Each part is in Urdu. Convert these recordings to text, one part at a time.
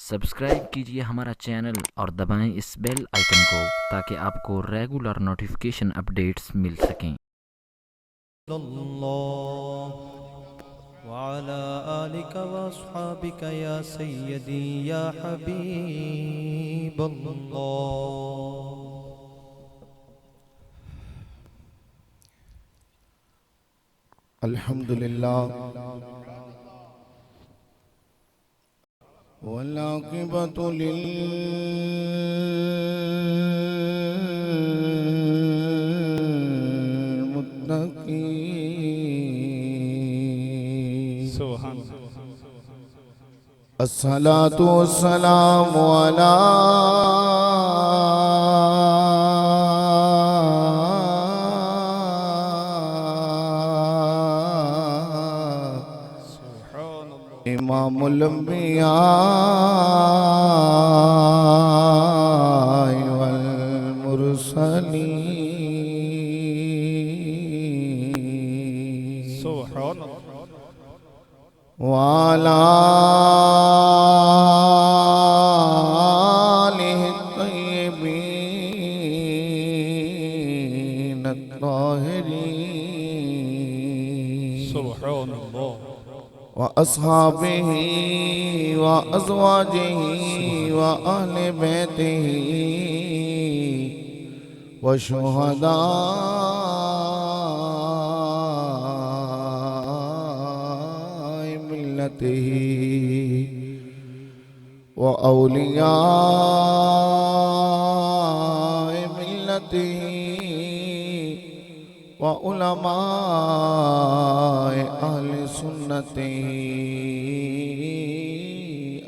سبسکرائب کیجئے ہمارا چینل اور دبائیں اس بیل آئیکن کو تاکہ آپ کو ریگولر نوٹیفیکیشن اپڈیٹس مل سکیں۔ اللہ وعلى آلك واصحابك يا سيدي يا حبيب الله الحمد لله والعاقبة للمتقين سبحان الصلاة والسلام على امام الانبیاء والمرسلین سبحان وعلى آلہ الطیبین الطاہرین سبحان الله وأصحابه وأزواجه وأهل بيته وشهداء ملته وأولياء ملته وعلماء أهل سنته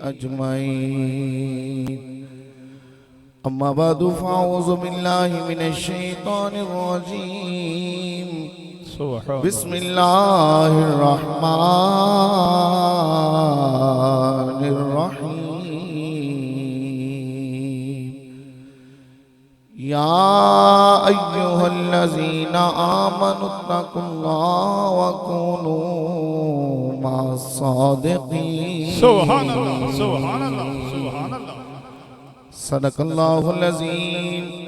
أجمعين أما بعد فأعوذ بالله من الشيطان الرجيم بسم الله الرحمن الرحيم يا أيها الذين آمنوا اتقوا الله وكونوا مع الصادقين سبحان الله سبحان الله سبحان الله صدق الله العظيم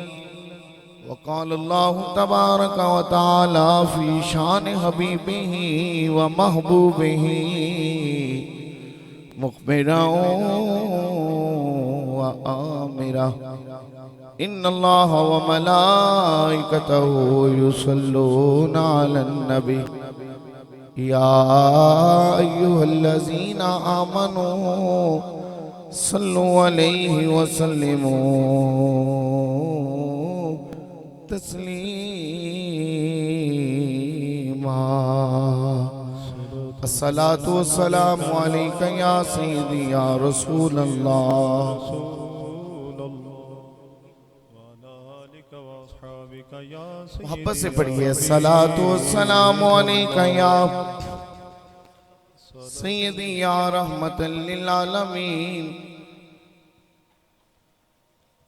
وقال الله تبارك وتعالى في شان حبيبه ومحبوبه مخبرا وآمرا إن الله وملائكته يصلون على النبي يا أيها الذين آمنوا صلوا عليه وسلموا تسليما الصلاة والسلام عليك يا سيدي يا رسول الله محبت سے پڑھئے الصلاة والسلام علیکہ یا سیدی یا رحمت للعالمین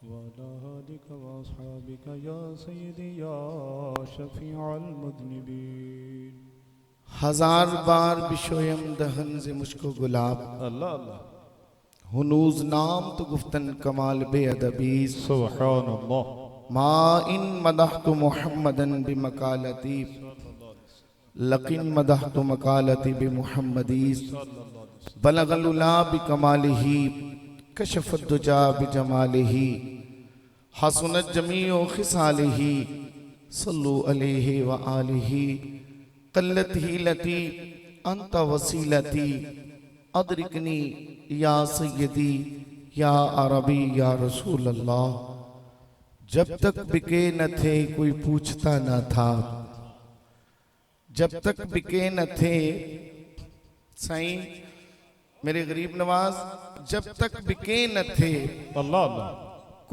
وعلى آلك وأصحابك يا سيدي يا شفيع المذنبين ہزار بار بشویم دہن سے مجھ کو گلاب الله الله ہنوز نام تو گفتن کمال بے ادبیز سبحان الله ما ان مدحت محمدن بمقالتی لقن مدحت مقالتی بمحمدیز بلغ العلا بکمالہ کشف الدجا بجمالہ حسنت جمیع خصالہ صلو علیہ وآلہ قلت ہیلتی انت وسیلتی ادرکنی یا سیدی یا عربی یا رسول اللہ جب تک بکے نہ تھے کوئی پوچھتا نہ تھا جب تک بکے نہ تھے سائیں میرے غریب نواز جب تک بکے نہ تھے الله الله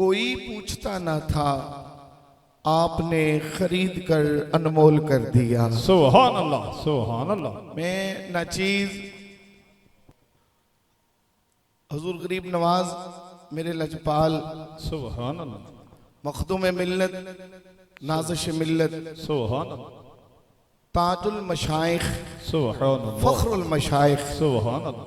کوئی پوچھتا نہ تھا آپ نے خرید کر انمول کر دیا سبحان الله سبحان الله میں ناچیز حضور غریب نواز میرے لجپال سبحان الله مخدوم ملت نازش ملت سبحان الله تاج المشائخ سبحان الله فخر المشائخ سبحان الله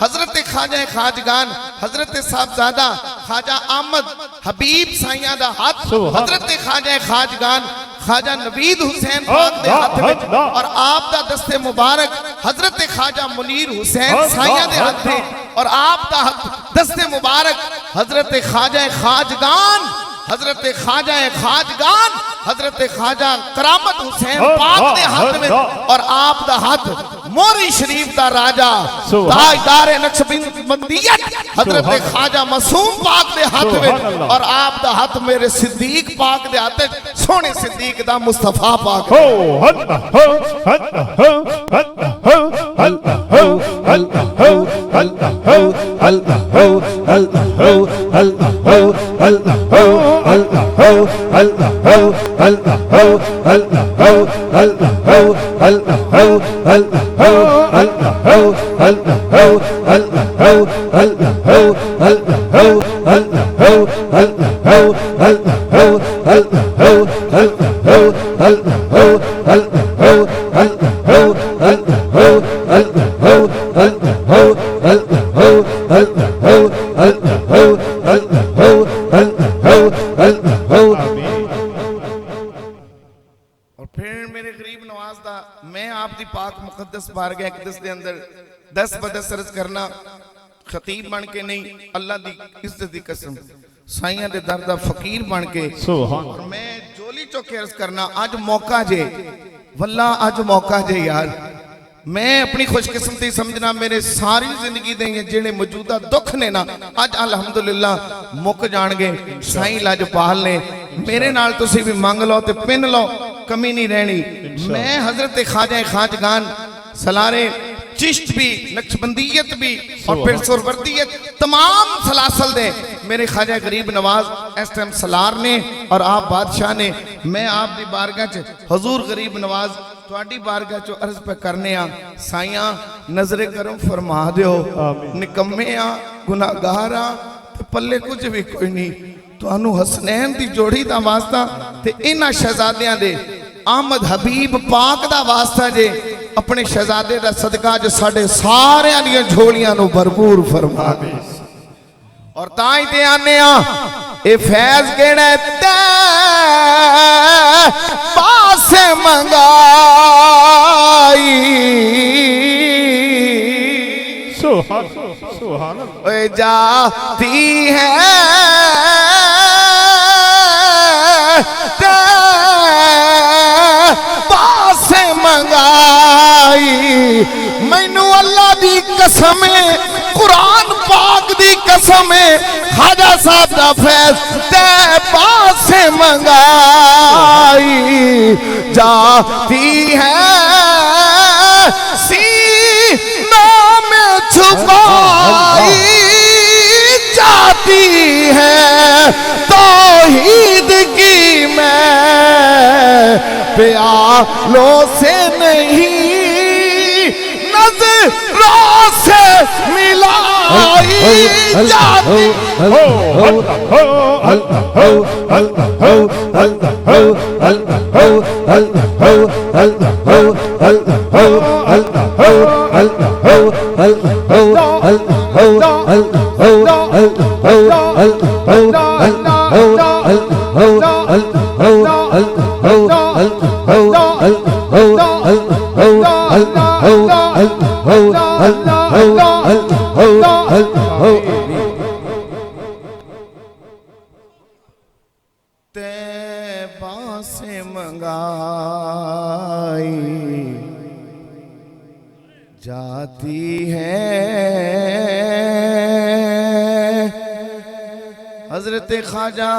حضرت خواجہ خواجگان حضرت صاحبزادہ خواجہ احمد حبیب سائیاں دا ہاتھ حضرت خواجہ خواجگان خواجہ نوید حسین پاک دے ہاتھ میں اور آپ دا دست مبارک حضرت خواجہ منیر حسین سائیاں دے ہاتھ میں اور آپ دا دست مبارک حضرت خواجہ خواجگان حضرت خواجہ خواجگان حضرت خواجہ کرامت حسین پاک دے ہاتھ میں اور آپ دا ہاتھ موری شریف دا راجہ تاجدار نقشبندیت حضرت خواجہ معصوم پاک دے ہاتھ میں اور آپ دا ہاتھ میرے صدیق پاک دے ہاتھ سونے صدیق دا مصطفیٰ پاک میں آپ دی پاک مقدس بارگاہ اقدس دے اندر دس بدس عرض کرنا خطیب بن کے نہیں اللہ دی عزت دی قسم سائیاں دے دردہ فقیر بن کے اور میں جولی چوکے عرض کرنا آج موقع جے واللہ آج موقع جے یار میں اپنی خوش قسمتی سمجھنا میرے ساری زندگی دیں جنہیں موجودہ دکھ نے نا آج الحمدللہ مک جان گے سائیں لاج پال نے میرے نال تسی بھی مانگ لو تے پن لو کمی نہیں رہنی میں حضرت خواجہ خواجگان سلارے چشت بھی نقشبندیت بھی اور پھر سروردیت تمام سلاسل دے میرے خواجہ غریب نواز اس ٹائم سلار نے اور آپ بادشاہ نے میں آپ دی بارگاہ چ حضور غریب نواز تواڈی بارگاہ چ عرض پہ کرنے سائیاں نظر کرم فرما دیو نکمے گناہگار پلے کچھ بھی کوئی نہیں تو انو حسنین دی جوڑی دا واسطہ تے انہا شہزادیاں دے احمد حبیب پاک دا واسطہ جے اپنے شہزادے دا صدقہ جو ساڑھے سارے آنیاں جھوڑیاں نو بھرپور فرما دے اور تائیں تے آنے اے فیض گیڑے تے پاس منگائی سبحان اللہ اے جاتی ہے پاس منگائی مینو اللہ دی قسم قرآن پاک دی قسم خواجہ صاحب دا فیض تے پاس منگائی جاتی ہے سینوں میں چھپائی جاتی ہے توحید کی میں پیالوں سے نہیں نظروں سے ملائی جاتی تیبہ سے منگائی جاتی ہے حضرت خواجہ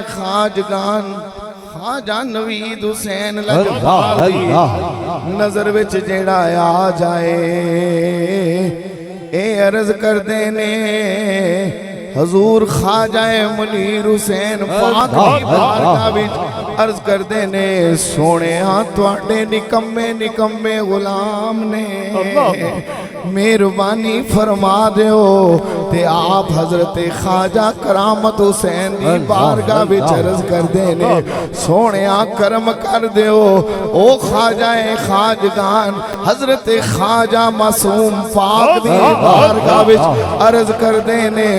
خواجگان خواجہ نوید حسین لجپالی نظر وچ جیڑا آ جائے اے عرض کر دینے حضور خواجہ منیر حسین پاک دی بارگاہ وچ عرض کر دینے سونے ہاں تواڈے نکمے نکمے غلام نے مہربانی فرما دیو تے آپ حضرت خواجہ کرامت حسین دی بارگاہ وچ عرض کر دینے سونے ہاں کرم کر دیو او خواجہ خواجگان حضرت خواجہ معصوم پاک دی بارگاہ وچ عرض کر دینے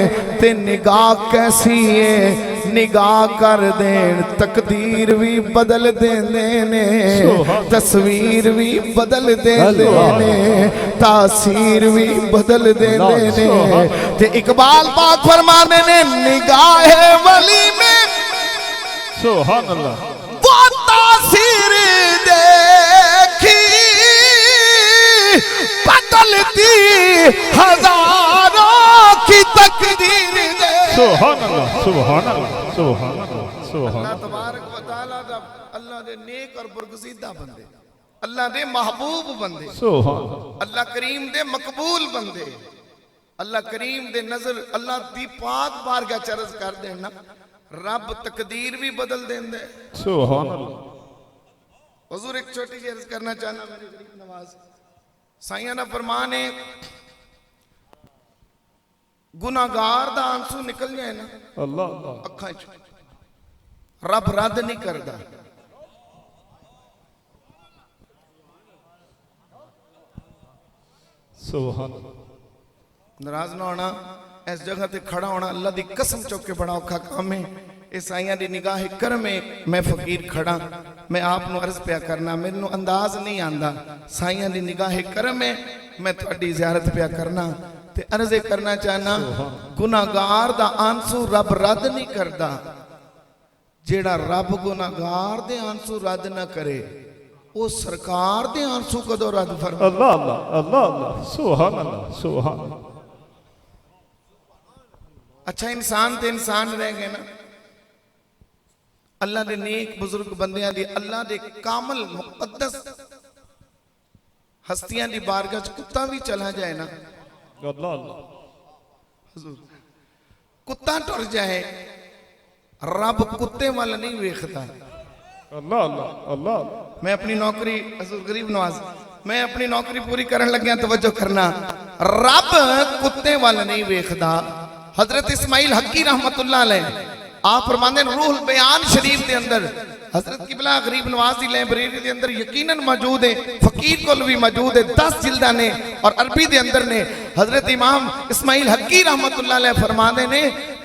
تے نگاہ کیسی ہے نگاہ کر دین تقدیر بھی بدل دینے تصویر بھی بدل دینے تاثیر بھی بدل دینے تے اقبال پاک فرمانے نے نگاہ ولی میں سبحان اللہ وہ تاثیر دیکھی بدلتی ہزاروں کی تقدیر دے سبحان اللہ سبحان اللہ سبحان اللہ سبحان اللہ اللہ تبارک و تعالیٰ دا اللہ دے نیک اور برگزیدہ بندے اللہ دے محبوب بندے سبحان اللہ کریم دے مقبول بندے اللہ کریم دے نظر اللہ دی پاک بارگاہ چرز کر دینا رب تقدیر بھی بدل دین دے سبحان اللہ حضور ایک چھوٹی سی عرض کرنا چاہنا میرے غریب نواز سائیاں نہ فرمانے گناہگار دا آنسو نکل جائے نا اللہ اللہ اکھاں چ رب رد نہیں کردا سبحان اللہ ناراض نہ ہونا اس جگہ تے کھڑا ہونا اللہ دی قسم چوک کے بڑا اوکھا کام ہے اس آئیاں دی نگاہ کرم ہے میں فقیر کھڑا میں آپ نو عرض پیا کرنا میرے نو انداز نہیں آندا سائیاں دی نگاہ کرم ہے میں تھوڑی زیارت پیا کرنا تے عرض کرنا چاہنا گناہگار دا آنسو رب رد نہیں کردا جیڑا رب گناہگار دے آنسو رد نہ کرے وہ سرکار دے آنسو کدو رد فرما اللہ اللہ اللہ اللہ سبحان اللہ سبحان اللہ اچھا انسان تے انسان رہ گئے نا اللہ دے نیک بزرگ بندیاں دی اللہ دے کامل مقدس ہستیاں دی بارگاہ چ کتا بھی چلا جائے نا اللہ اللہ حضور کتا ٹر جائے رب کتے والا نہیں ویکھدا اللہ اللہ اللہ میں اپنی نوکری حضور غریب نواز میں اپنی نوکری پوری کرن لگیا توجہ کرنا رب کتے والا نہیں ویکھدا حضرت اسماعیل حقی رحمت اللہ علیہ آپ فرماندے روح البیان شریف دے اندر حضرت قبلہ غریب نواز دی لائبریری دے اندر یقیناً موجود ہے فقیر کول بھی موجود ہے 10 جلدہ نے اور عربی دے اندر نے حضرت امام اسماعیل حقی رحمت اللہ علیہ فرماندے نے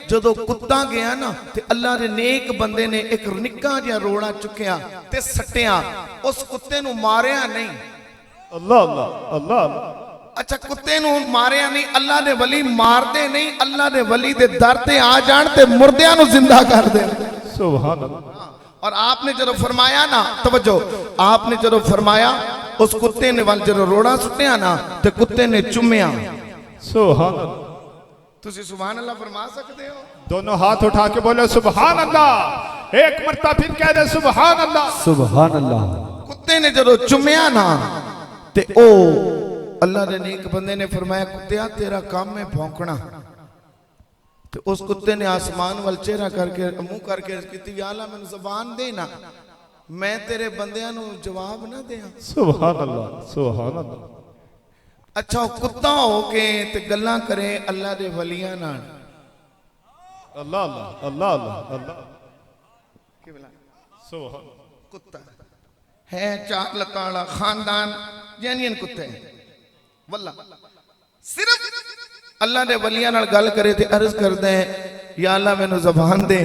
جدو کتا گیا نا تے اللہ دے نیک بندے نے ایک نکا جیا روڑا چکیا تے سٹیاں اس کتے نو ماریا نہیں اللہ اللہ اللہ اللہ اچھا کتے نو ماریا نہیں اللہ دے ولی مار دے نہیں اللہ دے ولی دے در تے آ جان تے مردیاں نو زندہ کر دے سبحان اللہ اور آپ نے جدو فرمایا نا توجہ آپ نے جدو فرمایا اس کتے نے وال جدو روڑا سٹیا نا تے کتے نے چمیا سبحان اللہ تسی سبحان اللہ فرما سکتے ہو دونوں ہاتھ اٹھا کے بولے سبحان اللہ ایک مرتبہ پھر کہہ دے سبحان اللہ سبحان اللہ کتے نے جدو چمیا نا تے او اللہ نے نیک بندے نے فرمایا کتیا تیرا کام ہے بھونکنا تو اس کتے نے آسمان وال چہرہ کر کے منہ کر کے کہتی یا اللہ میں زبان دینا میں تیرے بندیاں نو جواب نہ دیا سبحان اللہ سبحان اللہ اچھا کتا ہو کے تے گلاں کرے اللہ دے ولیاں نال اللہ اللہ اللہ اللہ اللہ سبحان اللہ کتا ہے چار لتاڑا خاندان جینین کتے واللہ صرف اللہ دے ولیاں نال گل کرے تے عرض کر دیں یا اللہ میں نو زبان دے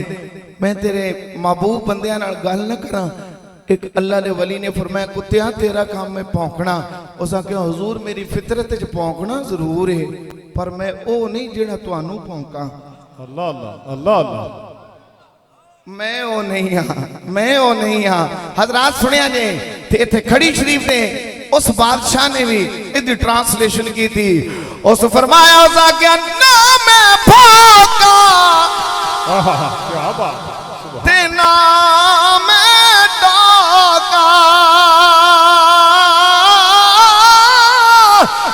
میں تیرے محبوب بندیاں نال گل نہ کراں ایک اللہ دے ولی نے فرمایا کتیا تیرا کام میں پونکنا اس نے کہا حضور میری فطرت وچ پونکنا ضرور ہے پر میں او نہیں جڑا تانوں پونکاں اللہ اللہ اللہ اللہ میں او نہیں ہاں حضرات سنیا جے تے ایتھے کھڑی شریف نے اس بادشاہ نے بھی ادھی ٹرانسلیشن کی تھی اس فرمایا اسا کہ نہ میں پھونکا کیا بات تے نہ میں ڈاکا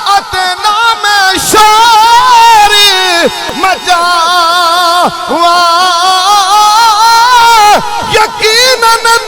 اتے نہ میں شور مچا یقیناً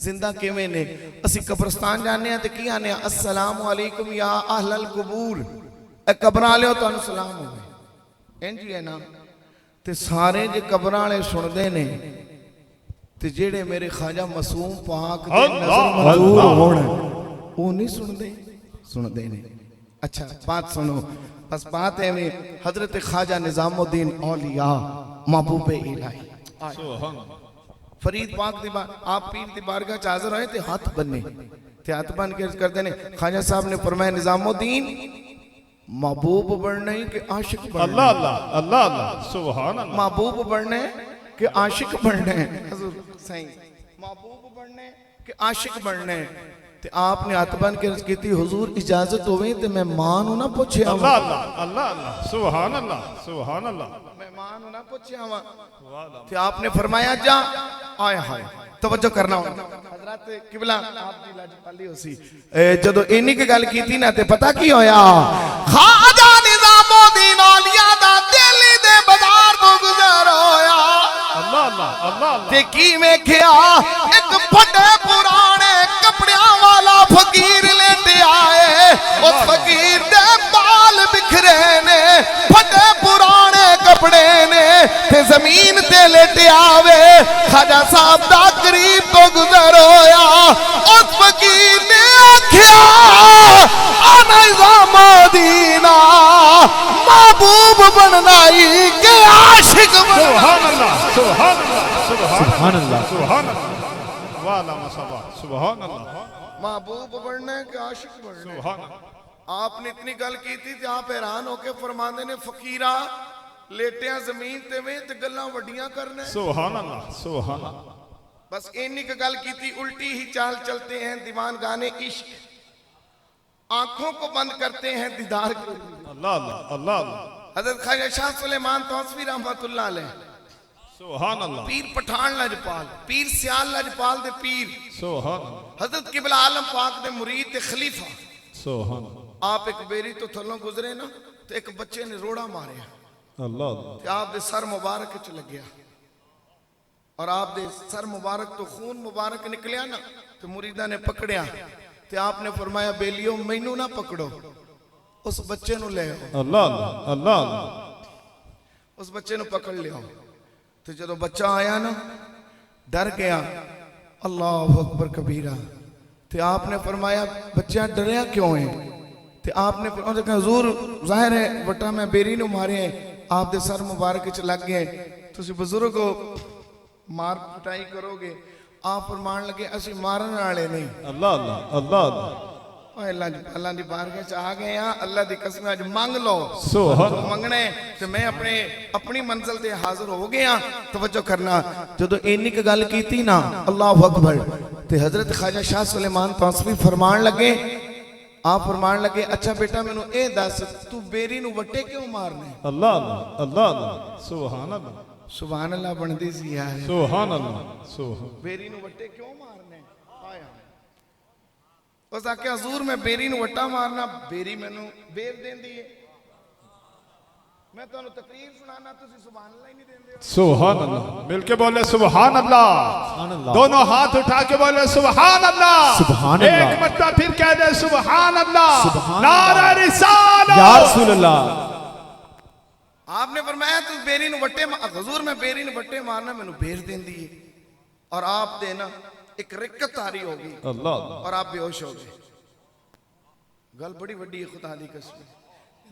زندہ کیویں نے اسی قبرستان جانے ہیں تے کی آنے ہیں السلام علیکم یا اہل القبور اے قبراں والے تو انہوں سلام ہو گئے انجی ہے نا تے سارے جے قبراں والے سن دے نے تے جیڑے میرے خواجہ معصوم پاک دے نظر منظور ہونے وہ نہیں سن دے نے اچھا بات سنو بس بات ہے میں حضرت خواجہ نظام الدین اولیاء محبوب الہی فرید پاک دی آپ پیر دی بارگاہ چ حاضر ہوئے تے ہاتھ بننے تے ہاتھ بن کے کر دینے خواجہ صاحب نے فرمایا نظام الدین محبوب بڑھنا ہی کہ عاشق بڑھنا اللہ اللہ اللہ اللہ سبحان اللہ محبوب بڑھنا ہے کہ عاشق بڑھنا ہے حضور صحیح محبوب بڑھنا ہے کہ عاشق بڑھنا ہے تے آپ نے ہاتھ بن کے کی تھی حضور اجازت ہوئے تے میں مانو نہ پوچھے اللہ اللہ اللہ اللہ سبحان اللہ سبحان اللہ میں مانو نہ پوچھے آواں تے آپ نے فرمایا جا آئے ہائے توجہ کرنا ہونا حضرات قبلہ آپ دی لاج پالی ہو سی جدو اینی کی گل کی تھی نا تے پتہ کی ہویا خواجہ نظام الدین اولیاء دا دلی دے بازار تو گزر ہویا اللہ اللہ اللہ تے کی میں کھیا ایک بڑے پرانے کپڑیاں والا فقیر لیتے آئے اس فقیر دے بال بکھرے نے بڑے پرانے کپڑے نے تے زمین تے لیتے آوے خواجہ صاحب دا قریب تو گزر ہویا اس فقیر نے کھیا آنا نظام الدین محبوب بننا ہی کہ عاشق بننا سبحان اللہ سبحان اللہ سبحان اللہ والا مصباح سبحان اللہ محبوب بننا ہے کہ عاشق بننا ہے سبحان اللہ آپ نے اتنی گل کی تھی آپ حیران ہو کے فرماندے نے فقیرہ لیٹیاں زمین تے میں تے گلاں وڈیاں کرنے سبحان اللہ سبحان اللہ بس اینی کی گل کی تھی الٹی ہی چال چلتے ہیں دیوان گانے عشق آنکھوں کو بند کرتے ہیں دیدار کے لیے اللہ اللہ اللہ اللہ حضرت خواجہ شاہ سلیمان توسوی رحمت اللہ علیہ سبحان اللہ پیر پٹھان لجپال پیر سیال لجپال دے پیر سبحان اللہ حضرت قبلہ عالم پاک دے مرید دے خلیفہ سبحان اللہ آپ ایک بیری تو تھلوں گزرے نا تو ایک بچے نے روڑا مارے اللہ اللہ کہ آپ دے سر مبارک چ لگیا اور آپ دے سر مبارک تو خون مبارک نکلیا نا تو مریدہ نے پکڑیا تو آپ نے فرمایا بیلیو مینوں نہ پکڑو اس بچے نو لے آؤ اللہ اللہ اللہ اللہ اس بچے نو پکڑ لیا تو جدو بچہ آیا نا ڈر گیا اللہ اکبر کبیرہ تو آپ نے فرمایا بچہ ڈریا کیوں ہیں تو آپ نے فرمایا کہ حضور ظاہر ہے وٹا میں بیری نو مارے ہیں آپ دے سر مبارک چ لگ گئے تو اسی بزرگ کو مار پٹائی کرو گے آپ فرمان لگے اسی مارن والے نہیں اللہ اللہ اللہ اللہ اللہ دی بارگاہ چ آ گئے ہیں اللہ دی قسم اج مانگ لو سبحان جو منگنے تے میں اپنی منزل تے حاضر ہو گیا توجہ کرنا جدو اینی کی گل کیتی نا اللہ اکبر تے حضرت خواجہ شاہ سلیمان توسوی فرمان لگے آپ فرمان لگے اچھا بیٹا میں نو اے دس تو بیری نو وٹے کیوں مارنے اللہ اللہ اللہ اللہ سبحان اللہ سبحان اللہ بندی سی یار سبحان اللہ سبحان بیری نو وٹے کیوں مارنے آیا اس آکے حضور میں بیری نو وٹا مارنا بیری میں نو بیر دین دیئے میں تو انہوں تقریر سنانا تو سبحان اللہ ہی نہیں دین دے سبحان اللہ مل کے بولے سبحان اللہ دونوں ہاتھ اٹھا کے بولے سبحان اللہ ایک مرتبہ پھر کہہ دے سبحان اللہ نعرہ رسالہ یا رسول اللہ آپ نے فرمایا تو بیری نو وٹے حضور میں بیری نو وٹے مارنا میں نو بیر دین دیئے اور آپ دینا ایک رکت آری ہوگی اللہ اور آپ بے ہوش ہو گئے گل بڑی وڈی خدا دی قسم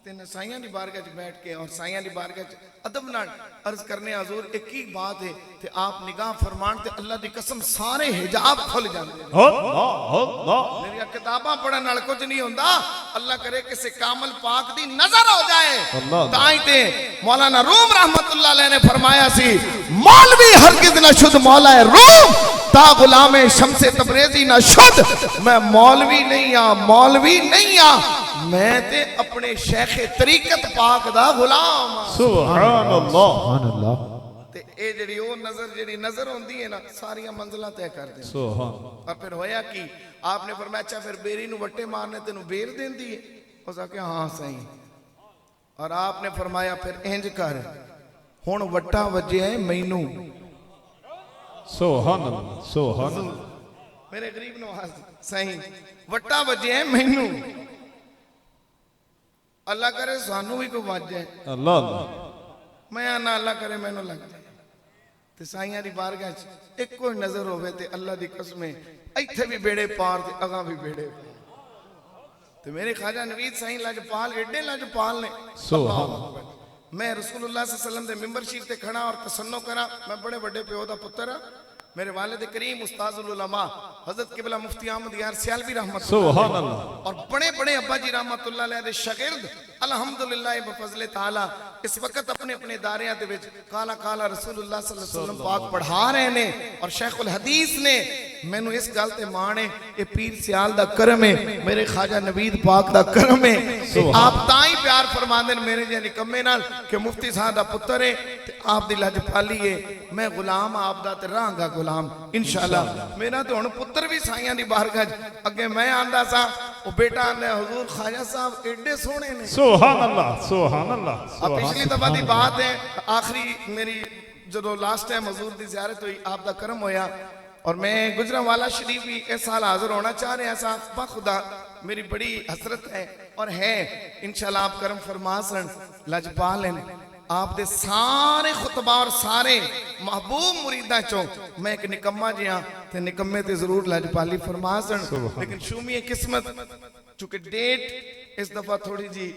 تینے سائیاں دی بارگاہ چ بیٹھ کے اور سائیاں دی بارگاہ چ ادب نال عرض کرنے حضور ایک ہی بات ہے کہ آپ نگاہ فرمان تے اللہ دی قسم سارے حجاب کھل جاندے اللہ اللہ میری کتاباں پڑھن نال کچھ نہیں ہوندا اللہ کرے کسے کامل پاک دی نظر ہو جائے تائیں تے مولانا روم رحمت اللہ علیہ نے فرمایا سی مولوی ہرگز نہ شد مولا روم تا غلام شمس تبریزی نہ شد میں مولوی نہیں ہاں میں تے اپنے شیخ طریقت پاک دا غلام سبحان اللہ تے اے جڑی او نظر ہوندی ہے نا ساریاں منزلاں طے کر دیں سبحان اور پھر ہویا کی آپ نے فرمایا اچھا پھر بیری نو وٹے مارنے تینوں بیر دین دی ہے اس آکے ہاں صحیح اور آپ نے فرمایا پھر انج کر ہن وٹا وجے ہے مینوں سبحان اللہ سبحان اللہ میرے غریب نواز صحیح وٹا بجے ہیں مینو اللہ کرے سانو بھی کوئی بج جائے اللہ اللہ میں آنا اللہ کرے مینو لگ جائے تے سائیاں دی بارگاہ ایک کوئی نظر ہوئے تے اللہ دی قسمیں ایتھے بھی بیڑے پار تے اگاں بھی بیڑے پار تے میرے خواجہ نوید سائیں لاجپال ایڈے لاجپال نے سبحان میں رسول اللہ صلی اللہ علیہ وسلم دے ممبر شریف تے کھڑا اور تسنو کرا میں بڑے بڑے پیو دا پتر ہاں میرے والد کریم استاذ العلماء حضرت قبلہ مفتی احمد یار سیالوی رحمت سبحان اللہ اور بڑے بڑے ابا جی رحمت اللہ علیہ دے شاگرد الحمدللہ بفضل تعالی اس وقت اپنے اپنے داریاں دے وچ کالا کالا رسول اللہ صلی اللہ علیہ وسلم پاک پڑھا رہے نے اور شیخ الحدیث نے مینوں اس گل تے مانے یہ پیر سیال دا کرم ہے میرے خواجہ نوید پاک دا کرم ہے آپ تائیں پیار فرماندے میرے جے نکمے نال کہ مفتی صاحب دا پتر ہے تے آپ دی لاجپالی ہے میں غلام آپ دا تے رہاں غلام انشاءاللہ میرا تو ہن پتر بھی سائیاں دی بارگاہ اگے میں آندا سا او بیٹا آندا حضور خواجہ صاحب ایڈے سونے نے سبحان اللہ سبحان اللہ اب پچھلی دفعہ دی بات ہے آخری میری جدو لاسٹ ٹائم حضور دی زیارت ہوئی آپ دا کرم ہویا اور میں گجرانوالا شریف بھی اس سال حاضر ہونا چاہ رہے ہیں ایسا بخدا میری بڑی حسرت ہے اور ہے انشاءاللہ آپ کرم فرما سن لاجپال ہیں آپ دے سارے خطبہ اور سارے محبوب مریدہ چوں میں ایک نکمہ جی ہاں تے نکمے تے ضرور لاجپالی فرما سن لیکن شومی قسمت چونکہ ڈیٹ اس دفعہ تھوڑی جی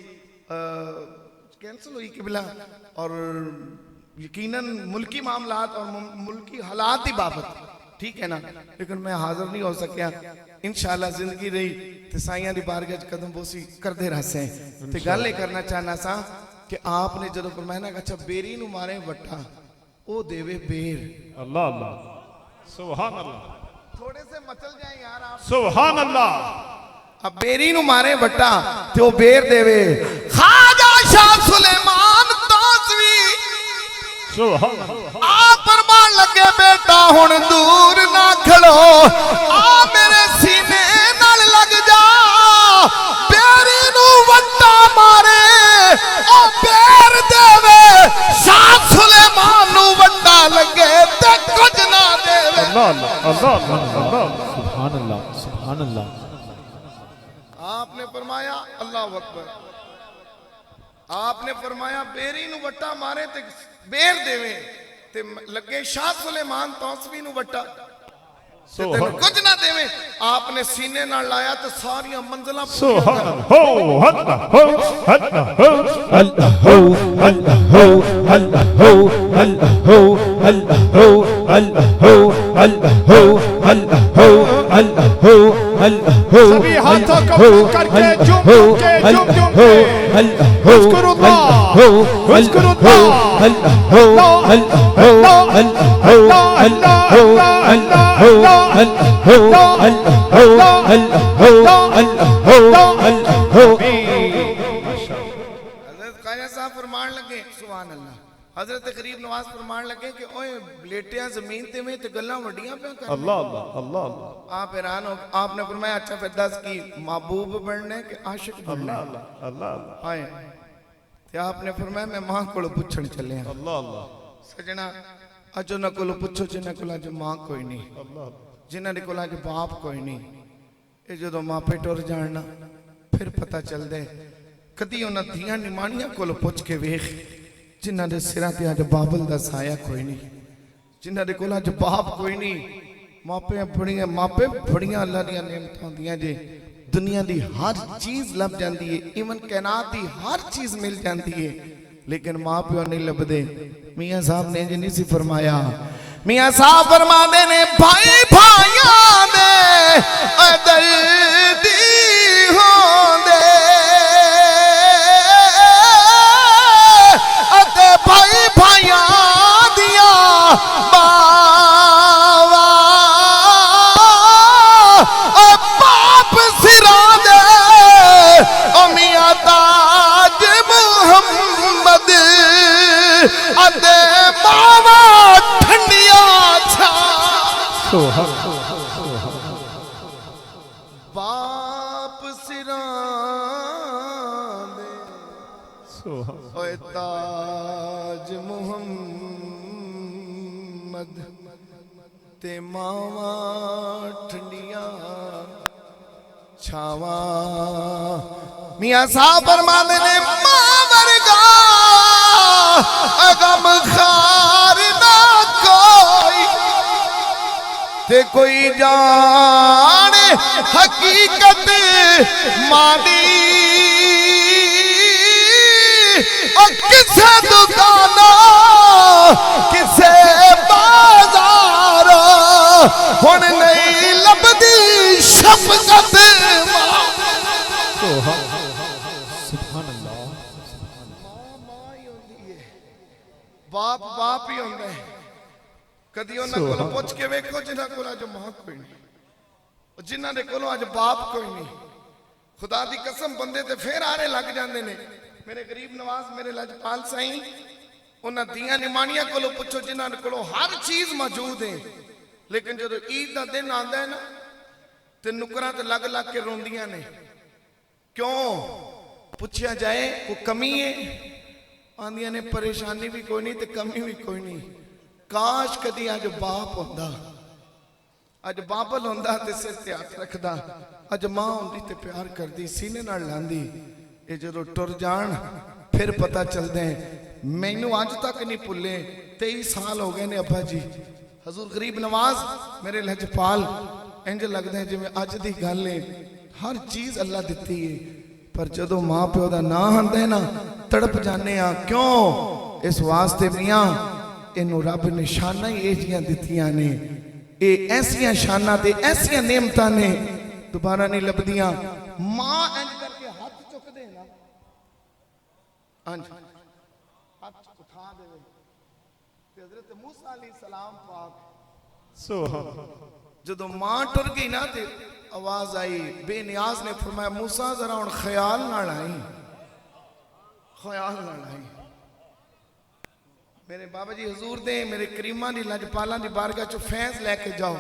کینسل ہوئی قبلہ اور یقیناً ملکی معاملات اور ملکی حالات ہی بابت ٹھیک ہے نا لیکن میں حاضر نہیں ہو سکیا انشاءاللہ زندگی رہی تے سائیاں دی بارگاہ قدم بوسی کر دے رہا سے تے گل لے کرنا چاہنا سا کہ آپ نے جدو فرمایا نا کہ اچھا بیری نو مارے وٹا او دیوے بیر اللہ اللہ سبحان اللہ تھوڑے سے مچل جائیں یار آپ سبحان اللہ اب بیری نو مارے وٹا تے او بیر دیوے خواجہ شاہ سلیمان تازوی سبحان اللہ آپ فرمان لگے بیٹا ہن دور نہ کھڑو آ میرے سینے نال لگ جا بیری نو وٹا مارے او بیر دیوے شاہ سلیمان نو وٹا لگے تے کچھ نہ دیوے اللہ اللہ اللہ سبحان اللہ سبحان اللہ آپ نے فرمایا اللہ اکبر آپ نے فرمایا بیری نو وٹا مارے تے بیر دیوے تے لگے شاہ سلیمان توسوی نو وٹا تے کچھ نہ دیوے آپ نے سینے نہ لایا تے ساریاں منزلہ سبحان اللہ سبھی ہاتھوں کو کر کے جم کے اذکر اللہ اذکر اللہ حضرت خواجہ صاحب فرمان لگے سبحان اللہ حضرت قریب نواز فرمان لگے کہ اوئے بلیٹیاں زمین تے میں تے گلاں وڈیاں پہ کر اللہ اللہ اللہ اللہ آپ حیران ہو آپ نے فرمایا اچھا پھر دس کی محبوب بڑھنے کہ عاشق بڑھنے اللہ اللہ آئے تے آپ نے فرمایا میں ماں کو پوچھن چلے ہیں اللہ اللہ سجنا اجو نہ کو پوچھو جنہ کو جو ماں کوئی نہیں اللہ جنہ نے کو جو باپ کوئی نہیں یہ جدو ماں پہ ٹر جاننا پھر پتہ چل دے کدی انہاں دھیاں نمانیاں کو پوچھ کے ویخ جنہ دے سرہ تے آج بابل دا سایہ کوئی نہیں جنہ دے کولا جو باپ کوئی نہیں ماپے بڑیاں اللہ دیا نعمتوں دیاں جے دنیا دی ہر چیز لب جاندی ہے ایون کائنات دی ہر چیز مل جاندی ہے لیکن ماں پیو نہیں لب دے میاں صاحب نے جنہی سی فرمایا میاں صاحب فرما دے نے بھائی بھائیاں دے دردی ہوں دے بھائی بھائیاں دیا باوا باپ سرا دے میاں تاج محمد ادے باوا ٹھنڈیاں چھا باپ سرا دے اوے تاج محمد تے ماواں ٹھنڈیاں چھاواں میاں صاحب فرماندے نے ماں ورگا غم خار نہ کوئی تے کوئی جانے حقیقت ماں دی اور کسے دکانہ کسے بازار ہن نہیں لبدی شفقت ماں سبحان اللہ ماں ہی ہوندی ہے باپ باپ ہی ہوندا ہے کدی انہاں کولوں پوچھ کے ویکھو جنہاں کول اج ماں کوئی نہیں جنہاں دے کولوں اج باپ کوئی نہیں خدا دی قسم بندے تے پھر آرے لگ جاندے نے میرے غریب نواز میرے لجپال سائیں انہاں دیاں نمانیاں کولوں پوچھو جنہاں کولوں ہر چیز موجود ہے لیکن جدو عید دا دن آندا ہے نا تے نکراں تے لگ لگ کے روندیاں نے کیوں پوچھیا جائے وہ کمی ہے آندیاں نے پریشانی بھی کوئی نہیں تے کمی بھی کوئی نہیں کاش کدی اج باپ ہوندا اج بابل ہوندا تے سر تے ہاتھ رکھدا اج ماں ہوندی تے پیار کردی سینے نال لاندی اے جدو ٹر جان پھر پتہ چلدے مینوں اج تک نہیں بھلے 23 سال ہو گئے نے ابا جی حضور غریب نواز میرے لجپال انج لگدے ہیں جویں اج دی گل ہے ہر چیز اللہ دیتی ہے پر جدو ماں پیو دا نا ہوندا ہے نا تڑپ جانے ہاں کیوں اس واسطے میاں انہوں رب نے شانہ ہی ایجیاں دتیاں نے اے ایسیاں شانہ دے ایسیاں نعمتاں نے دوبارہ نہیں لبدیاں ماں انج کر کے ہاتھ چک دے نا انج ہاتھ اٹھا دے تے حضرت موسیٰ علیہ السلام پاک سبحان جدو ماں ٹر گئی نا تے آواز آئی بے نیاز نے فرمایا موسیٰ ذرا ان خیال نہ لائی میرے بابا جی حضور دے میرے کریمہ دی لجپالاں دی بارگاہ چو فیض لے کے جاؤ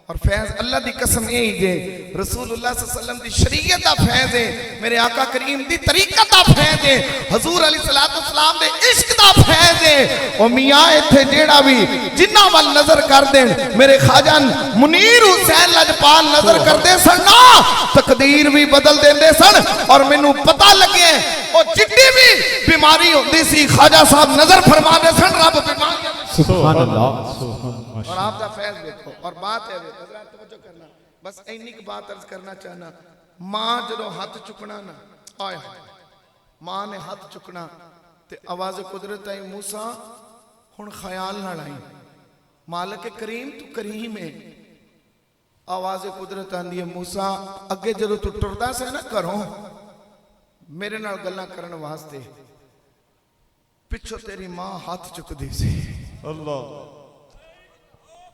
اور فیض اللہ دی قسم یہی جے رسول اللہ صلی اللہ علیہ وسلم دی شریعت دا فیض ہے میرے آقا کریم دی طریقت دا فیض ہے حضور علیہ السلام دے عشق دا فیض ہے اور میاں ایتھے جیڑا بھی جنہ وال نظر کر دیں میرے خواجہ منیر حسین لجپال نظر کر دے سن نا تقدیر بھی بدل دیں دے سن اور مینوں پتہ لگے اور جتنی بھی بیماری ہوندی سی خواجہ صاحب نظر فرما دے سن رب بیماری سبحان اللہ اور آپ دا فیض دیکھو اور بات ہے حضرات توجہ کرنا بس اینی کی بات عرض کرنا چاہنا ماں جدو ہاتھ چکنا نا آئے ماں نے ہاتھ چکنا تے آواز قدرت آئی موسیٰ ہن خیال نہ لائی مالک کریم تو کریم ہے آواز قدرت آندی ہے موسیٰ اگے جدو تو ٹردا سے نا کرو میرے نال گلاں کرن واسطے پچھو تیری ماں ہاتھ چک دی سی اللہ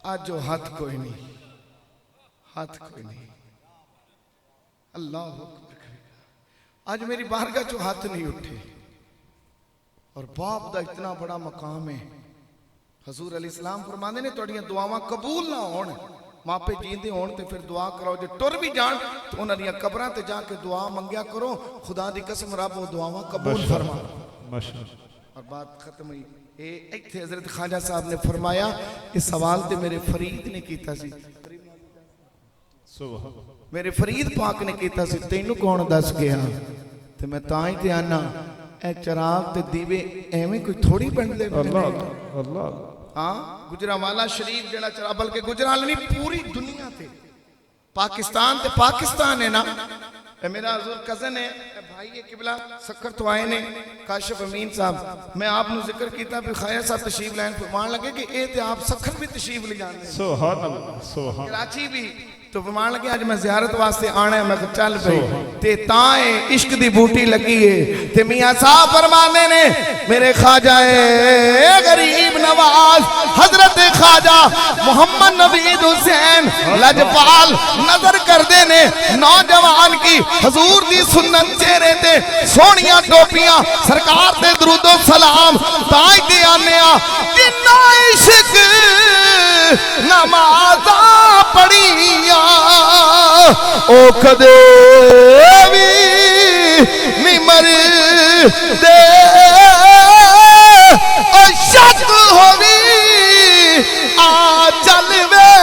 آج جو ہاتھ کوئی نہیں اللہ اکبر آج میری بارگاہ جو ہاتھ نہیں اٹھے اور باپ دا اتنا بڑا مقام ہے حضور علیہ السلام فرماندے نے توڑیاں دعاواں قبول نہ ہون ماں پہ جیندے ہون تے پھر دعا کرو جو ٹر بھی جان تو انہاں دیاں قبراں تے جا کے دعا منگیا کرو خدا دی قسم رب وہ دعاواں قبول فرما اور بات ختم ہوئی ایک حضرت خواجہ صاحب نے فرمایا اس سوال تے میرے فرید نے کیتا سی میرے فرید پاک نے کیتا سی تینوں کون دس گیا تے میں تائیں تے آنا اے چراغ تے دیوے ایویں کوئی تھوڑی بن دے اللہ ہاں گجرانوالا شریف جڑا چراغ بلکہ گجرانوالا نہیں پوری دنیا تے پاکستان تے پاکستان ہے نا اے میرا حضور کزن ہے بھائی قبلہ سکر تو آئے نے کاشف امین صاحب میں آپ نے ذکر کیتا بھی خواجہ صاحب تشریف لائن فرمان لگے کہ اے تے آپ سکر بھی تشریف لے جانے سبحان اللہ سبحان کراچی بھی تو فرمان لگے آج میں زیارت واسطے آنا ہے میں چل پئی تے تائیں عشق دی بوٹی لگی ہے تے میاں صاحب فرمانے نے میرے خواجہ غریب نواز حضرت خواجہ محمد نوید حسین لجپال نظر کر دینے نوجوان کی حضور دی سنت چہرے تے سونیاں ٹوپیاں سرکار تے درود و سلام تائیں تے آنیا جنہ عشق نمازاں پڑھیاں او کدے بھی نمر دے او شک ہوئی آ چل وے